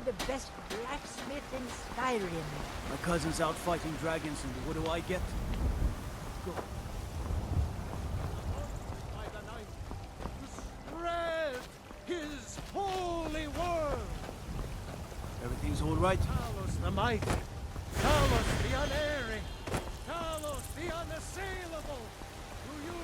by the best blacksmith in Skyrim. My cousin's out fighting dragons, and what do I get? Go. By the night, to spread his holy word. Everything's all right? Talos the mighty, Talos the unerring, Talos the unassailable. Do you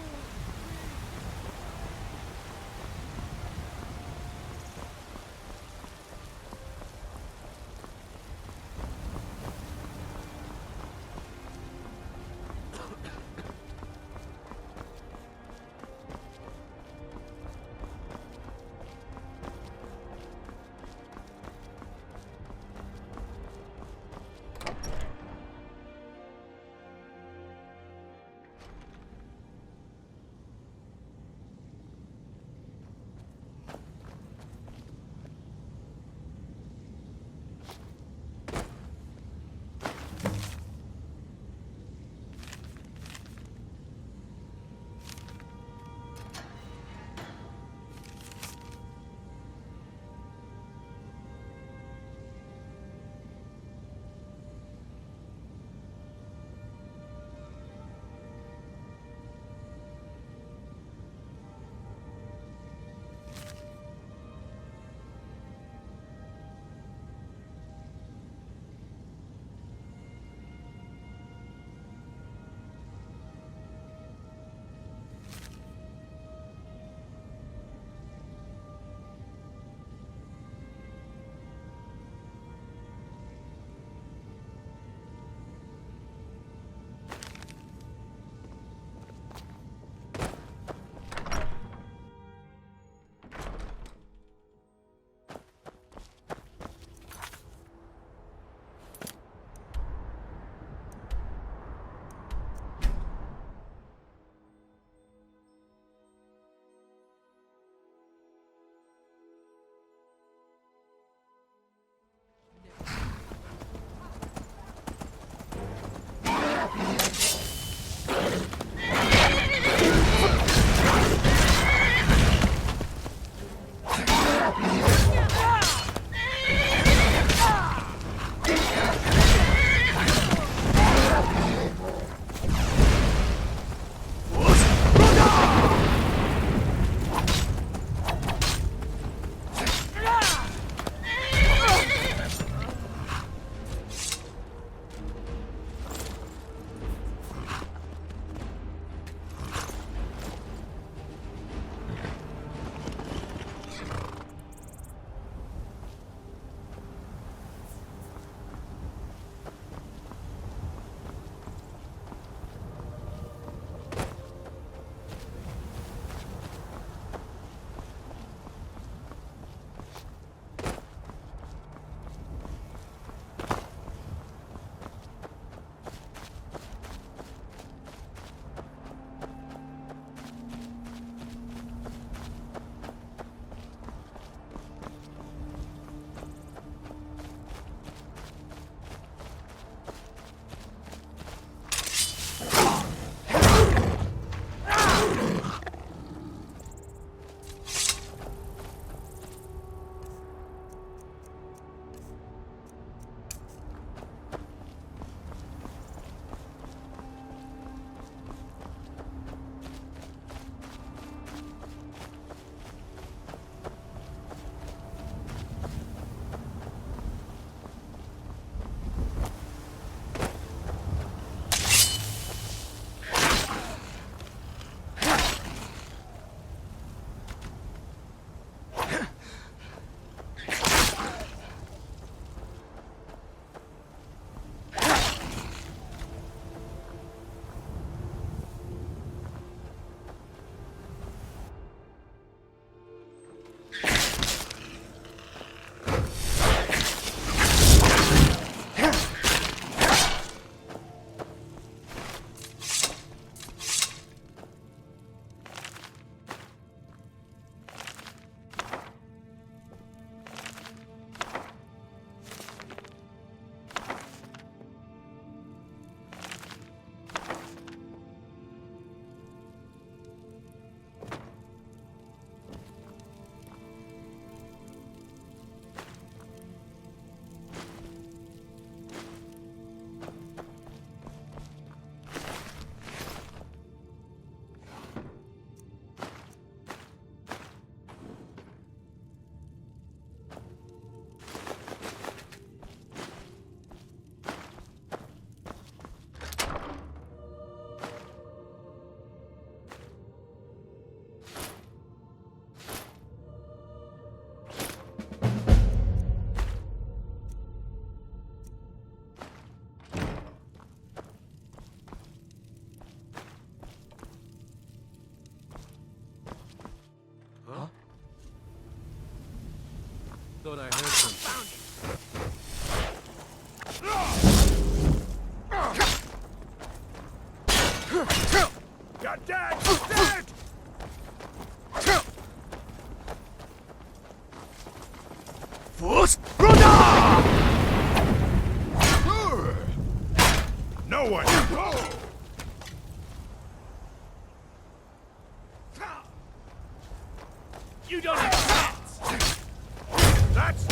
You're dead! Dead! Force Brother! No one! You don't have chance! That's...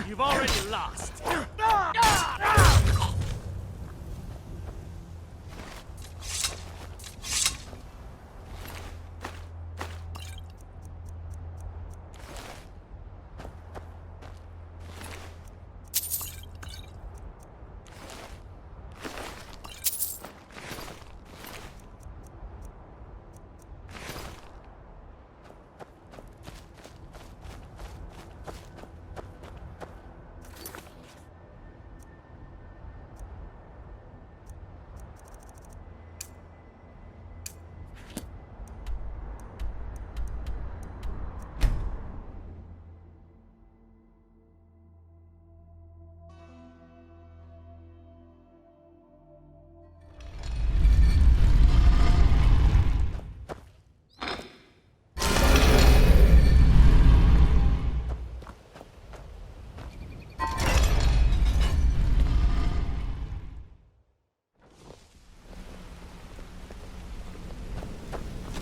You've already lost.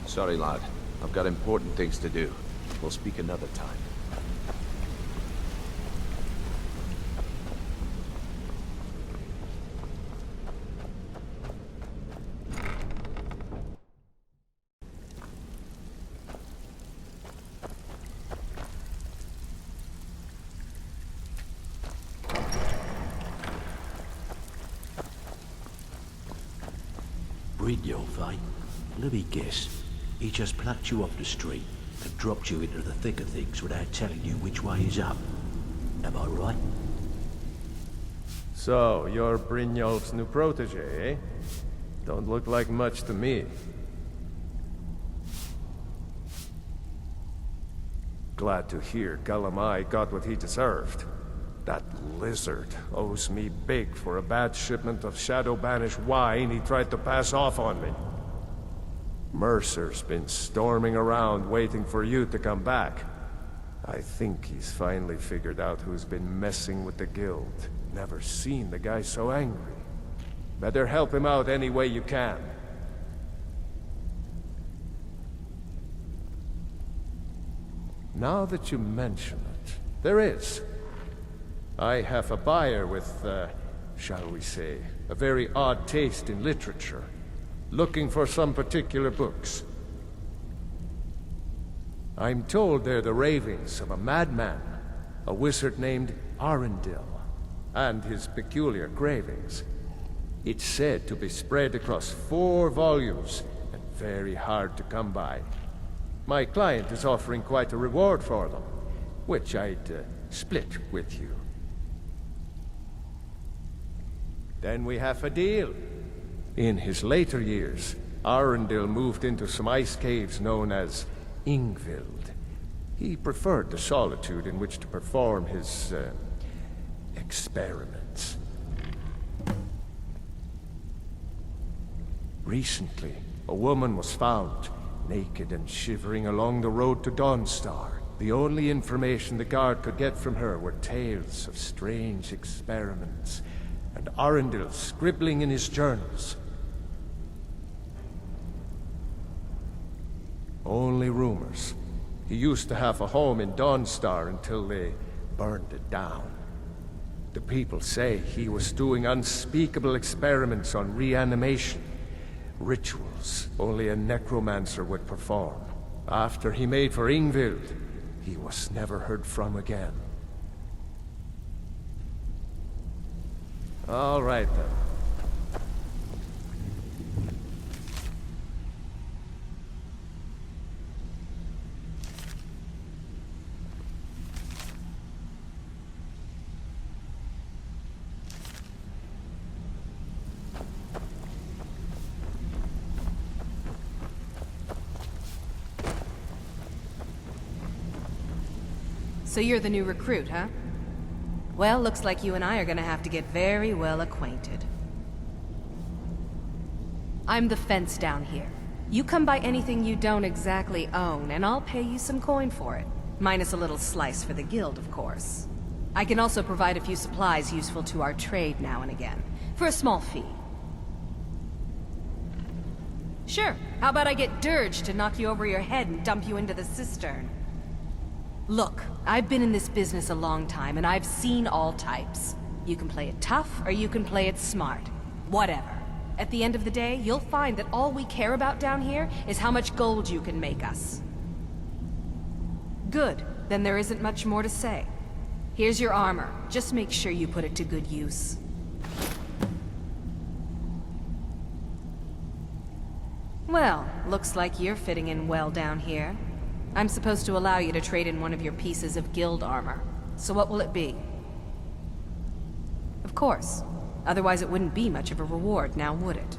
Sorry, lad. I've got important things to do. We'll speak another time. Brynjolf, eh? Let me guess. He just plucked you off the street and dropped you into the thick of things without telling you which way is up. Am I right? So, you're Brynjolf's new protege, eh? Don't look like much to me. Glad to hear Galamai got what he deserved. That lizard owes me big for a bad shipment of shadow-banished wine he tried to pass off on me. Mercer's been storming around waiting for you to come back. I think he's finally figured out who's been messing with the guild. Never seen the guy so angry. Better help him out any way you can. Now that you mention it, there is. I have a buyer with, shall we say, a very odd taste in literature. Looking for some particular books. I'm told they're the ravings of a madman, a wizard named Arundel, and his peculiar cravings. It's said to be spread across 4 volumes, and very hard to come by. My client is offering quite a reward for them, which I'd split with you. Then we have a deal. In his later years, Arundel moved into some ice caves known as Ingvild. He preferred the solitude in which to perform his, experiments. Recently, a woman was found, naked and shivering along the road to Dawnstar. The only information the guard could get from her were tales of strange experiments, and Arundel scribbling in his journals. Only rumors. He used to have a home in Dawnstar until they burned it down. The people say he was doing unspeakable experiments on reanimation. Rituals only a necromancer would perform. After he made for Ingvild, he was never heard from again. All right, then. So you're the new recruit, huh? Well, looks like you and I are gonna have to get very well acquainted. I'm the fence down here. You come by anything you don't exactly own, and I'll pay you some coin for it. Minus a little slice for the guild, of course. I can also provide a few supplies useful to our trade now and again, for a small fee. Sure, how about I get Dirge to knock you over your head and dump you into the cistern? Look, I've been in this business a long time, and I've seen all types. You can play it tough, or you can play it smart. Whatever. At the end of the day, you'll find that all we care about down here is how much gold you can make us. Good. Then there isn't much more to say. Here's your armor. Just make sure you put it to good use. Well, looks like you're fitting in well down here. I'm supposed to allow you to trade in one of your pieces of guild armor. So what will it be? Of course. Otherwise it wouldn't be much of a reward, now would it?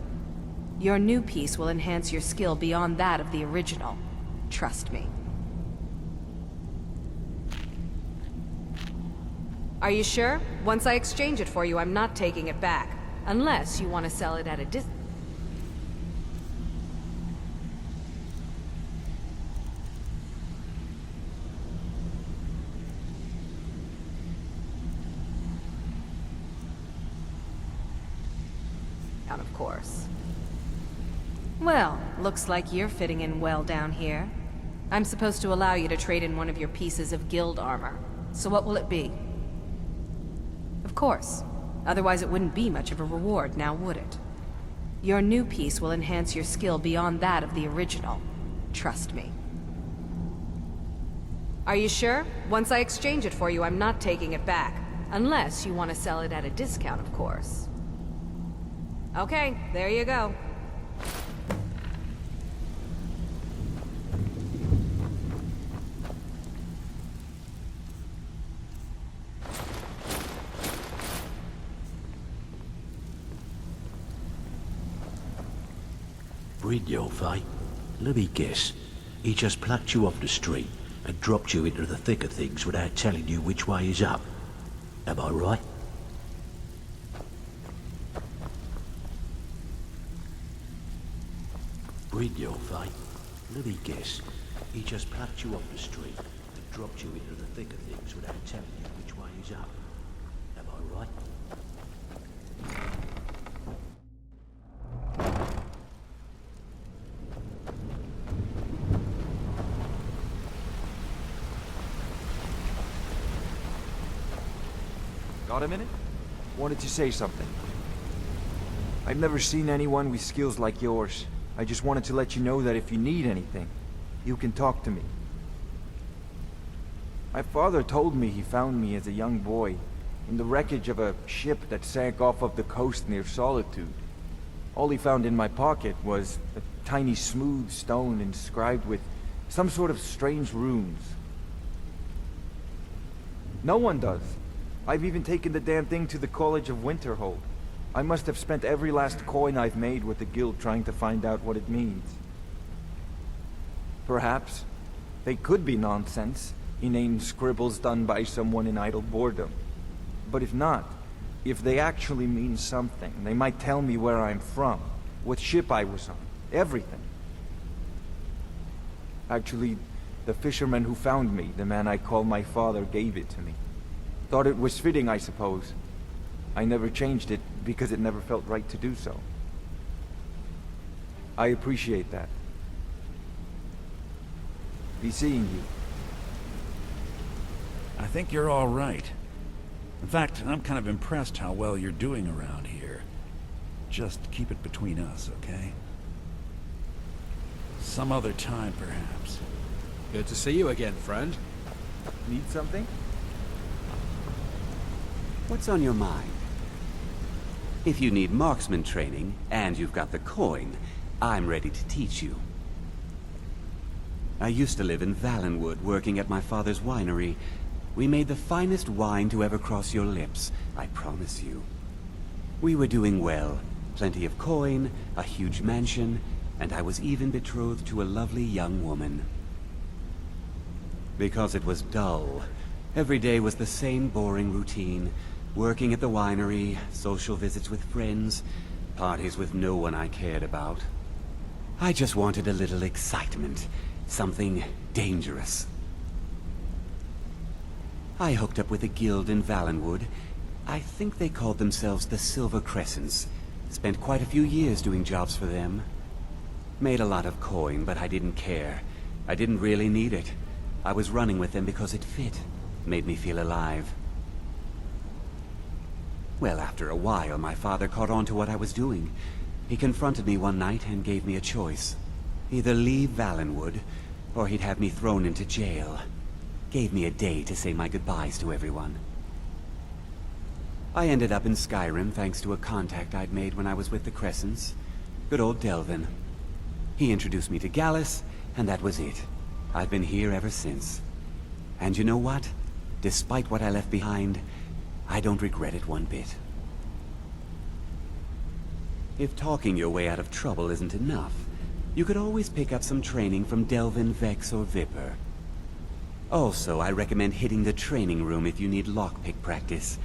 Your new piece will enhance your skill beyond that of the original. Trust me. Are you sure? Once I exchange it for you, I'm not taking it back. Unless you want to sell it at a dis- of course. Well, looks like you're fitting in well down here. I'm supposed to allow you to trade in one of your pieces of guild armor. So what will it be? Of course. Otherwise it wouldn't be much of a reward, now would it? Your new piece will enhance your skill beyond that of the original. Trust me. Are you sure? Once I exchange it for you, I'm not taking it back. Unless you want to sell it at a discount, of course. Okay, there you go. Bridyo, Faye. Let me guess. He just plucked you off the street and dropped you into the thick of things without telling you which way is up. Am I right? Bridyo, Faye. Let me guess. He just plucked you off the street and dropped you into the thick of things without telling you which way is up. Am I right? Got a minute? Wanted to say something. I've never seen anyone with skills like yours. I just wanted to let you know that if you need anything, you can talk to me. My father told me he found me as a young boy in the wreckage of a ship that sank off of the coast near Solitude. All he found in my pocket was a tiny smooth stone inscribed with some sort of strange runes. No one does. I've even taken the damn thing to the College of Winterhold. I must have spent every last coin I've made with the guild trying to find out what it means. Perhaps they could be nonsense, inane scribbles done by someone in idle boredom. But if not, if they actually mean something, they might tell me where I'm from, what ship I was on, everything. Actually, the fisherman who found me, the man I call my father, gave it to me. Thought it was fitting, I suppose. I never changed it because it never felt right to do so. I appreciate that. Be seeing you. I think you're all right. In fact, I'm kind of impressed how well you're doing around here. Just keep it between us, okay? Some other time, perhaps. Good to see you again, friend. Need something? What's on your mind? If you need marksman training, and you've got the coin, I'm ready to teach you. I used to live in Valenwood, working at my father's winery. We made the finest wine to ever cross your lips, I promise you. We were doing well. Plenty of coin, a huge mansion, and I was even betrothed to a lovely young woman. Because it was dull, Every day was the same boring routine. Working at the winery, social visits with friends, parties with no one I cared about. I just wanted a little excitement. Something dangerous. I hooked up with a guild in Valenwood. I think they called themselves the Silver Crescents. Spent quite a few years doing jobs for them. Made a lot of coin, but I didn't care. I didn't really need it. I was running with them because it fit. Made me feel alive. Well, after a while, my father caught on to what I was doing. He confronted me one night and gave me a choice. Either leave Valenwood, or he'd have me thrown into jail. Gave me a day to say my goodbyes to everyone. I ended up in Skyrim thanks to a contact I'd made when I was with the Crescents. Good old Delvin. He introduced me to Gallus, and that was it. I've been here ever since. And you know what? Despite what I left behind, I don't regret it one bit. If talking your way out of trouble isn't enough, you could always pick up some training from Delvin, Vex, or Viper. Also, I recommend hitting the training room if you need lockpick practice.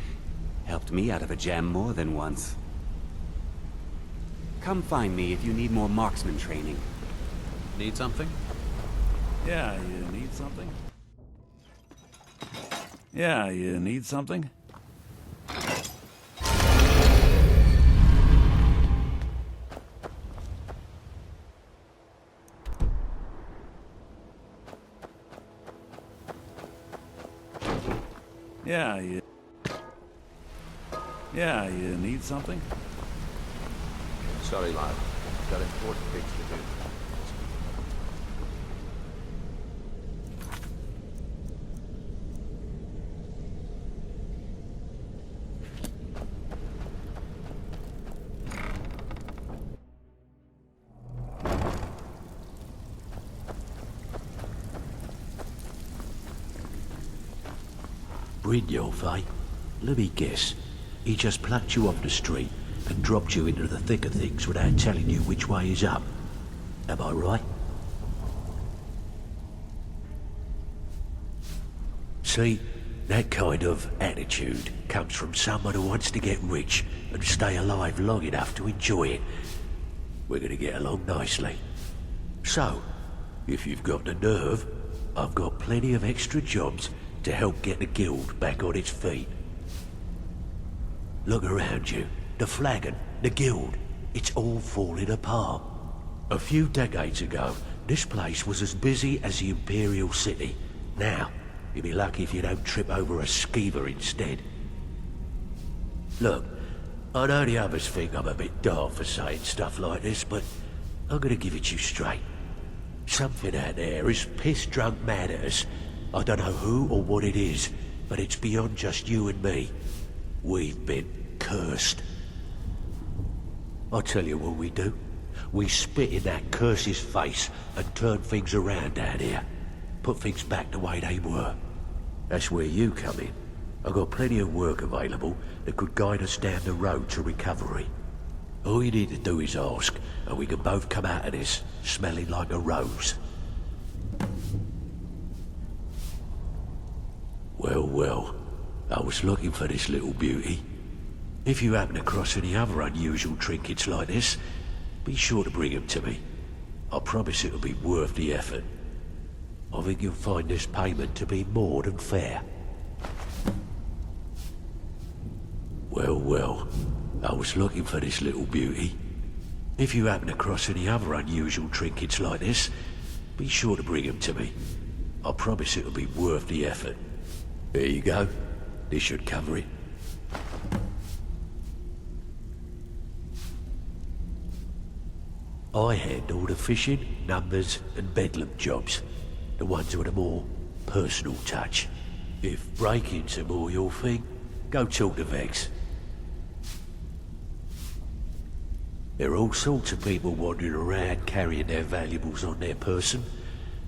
Helped me out of a jam more than once. Come find me if you need more marksman training. Need something? Yeah, you need something? Yeah, you need something? Yeah, you need something? Sorry, lad. Got important things to do. Brynjolf, eh? Let me guess. He just plucked you off the street and dropped you into the thick of things without telling you which way is up. Am I right? See, that kind of attitude comes from someone who wants to get rich and stay alive long enough to enjoy it. We're gonna get along nicely. So, if you've got the nerve, I've got plenty of extra jobs to help get the guild back on its feet. Look around you. The flagon, the guild, it's all falling apart. A few decades ago, this place was as busy as the Imperial City. Now, you'll be lucky if you don't trip over a skeever instead. Look, I know the others think I'm a bit daft for saying stuff like this, but I'm gonna give it to you straight. Something out there is piss-drunk mad at us. I don't know who or what it is, but it's beyond just you and me. We've been cursed. I'll tell you what we do. We spit in that curse's face and turn things around down here. Put things back the way they were. That's where you come in. I've got plenty of work available that could guide us down the road to recovery. All you need to do is ask, and we can both come out of this smelling like a rose. Well, I was looking for this little beauty. If you happen across any other unusual trinkets like this, be sure to bring them to me. I promise it'll be worth the effort. I think you'll find this payment to be more than fair. Well, I was looking for this little beauty. If you happen across any other unusual trinkets like this, be sure to bring them to me. I promise it'll be worth the effort. There you go. This should cover it. I handle the fishing, numbers, and bedlam jobs. The ones with a more personal touch. If breaking's a more your thing, go talk to Vex. There are all sorts of people wandering around carrying their valuables on their person,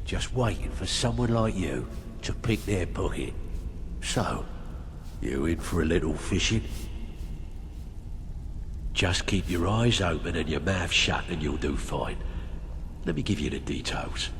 just waiting for someone like you to pick their pocket. So, you in for a little fishing? Just keep your eyes open and your mouth shut and you'll do fine. Let me give you the details.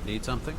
Need something?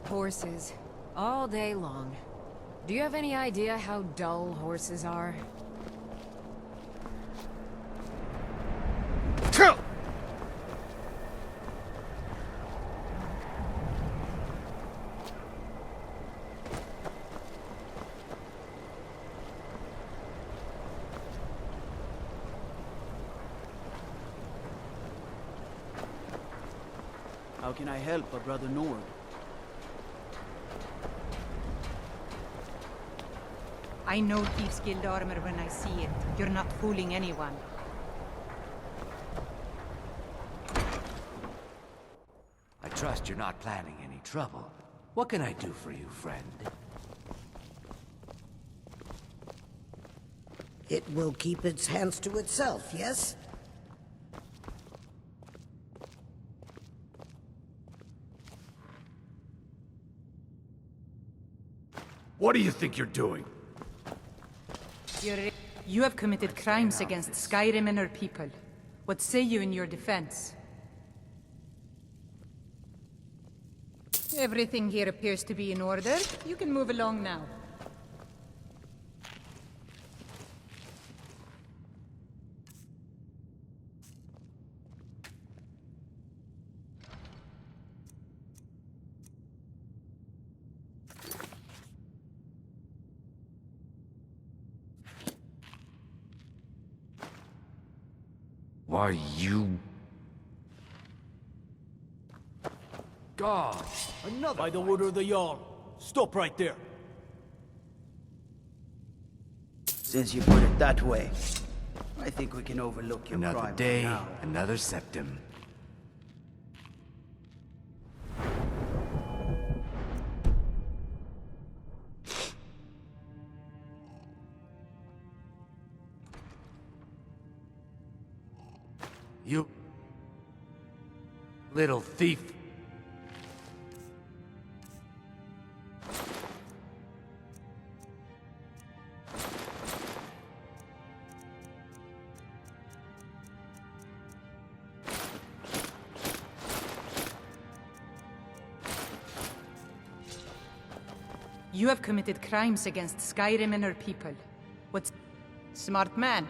Horses. All day long. Do you have any idea how dull horses are? How can I help a brother Nord? I know Thieves Guild armor when I see it. You're not fooling anyone. I trust you're not planning any trouble. What can I do for you, friend? It will keep its hands to itself, yes? What do you think you're doing? You have committed crimes against Skyrim and her people. What say you in your defense? Everything here appears to be in order. You can move along now. Why, you... God! Another By the order of the Jarl. Stop right there. Since you put it that way, I think we can overlook your Another crime day, for now. another septum. You... little thief. You have committed crimes against Skyrim and her people. What's... Smart man.